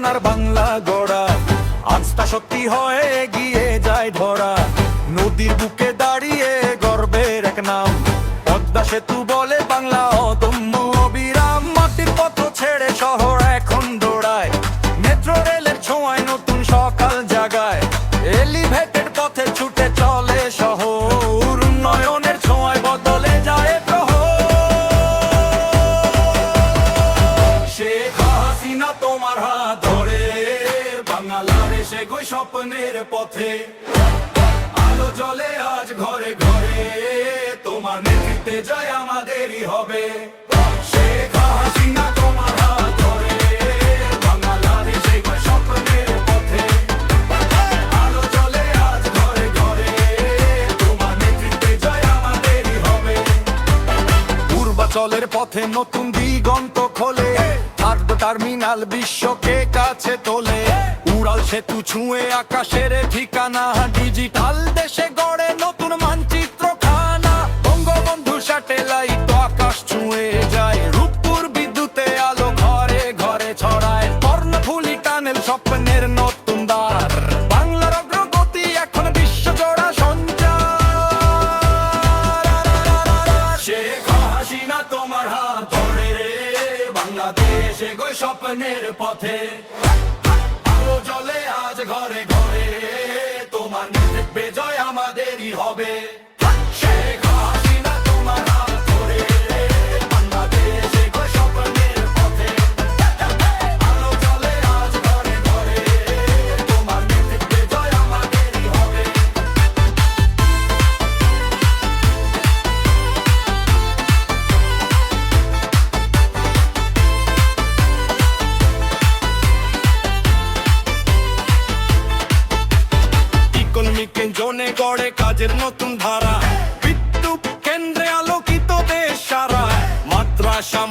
সোনার বাংলা গড়া, আজটা সত্যি হয়ে এগিয়ে যায় ধরা। নদীর বুকে দাঁড়িয়ে গর্বের এক নাম, পদ্মা সেতু বলে বাংলা অদম্য অবিরাম। মাটির পথ ছেড়ে শহর এখন দৌড়ায়, মেট্রো রেলের ছোঁয়ায় নতুন সকাল জাগায়। এলিভেটেড পথে ছুটে চলে শহর, উন্নয়নের ছোঁয়ায় বদলে যায় শেখ হাসিনা তোমার হাত ধরে বাংলাদেশ এগোয় স্বপ্নের পথে। আলো জ্বলে আজ ঘরে ঘরে, তোমার নেতৃত্বে জয় আমাদেরই হবে। শেখ হাসিনা তোমার হাত ধরে বাংলাদেশ এগোয় স্বপ্নের পথে। আলো জ্বলে আজ ঘরে ঘরে, তোমার নেতৃত্বে জয় আমাদেরই হবে। পূর্বাচলের পথে নতুন দিগন্ত খোলে, টার্মিনাল বিশ্বকে কাছে তোলে। উড়াল সেতু ছুঁয়ে আকাশের ঠিকানা, ডিজিটাল দেশে গড়ে নতুন মানচিত্র খানা। বঙ্গবন্ধু স্যাটেলাইট আকাশ ছুঁয়ে যায়, রূপপুর বিদ্যুতে আলো ঘরে ঘরে ছড়ায়। কর্ণফুলী টানেল স্বপ্নের নতুন দ্বার, বাংলার অগ্রগতি এখন বিশ্বজোড়া সঞ্চার। শেখ হাসিনা তোমার হাত ধরে বাংলাদেশ এগোয় স্বপ্নের পথে। আলো জ্বলে আজ ঘরে ঘরে, তোমার নেতৃত্বে জয় আমাদেরই হবে। শেখ হাসিনা তোমার হাত ধরে বাংলাদেশ এগোয় স্বপ্নের পথে। আলো জ্বলে আজ ঘরে ঘরে, তোমার নেতৃত্বে জয় আমাদেরই হবে। জনে গড়ে কাজের নতুন ধারা, বিদ্যুৎ কেন্দ্রে আলোকিত দেশ সারা। মাদ্রাসা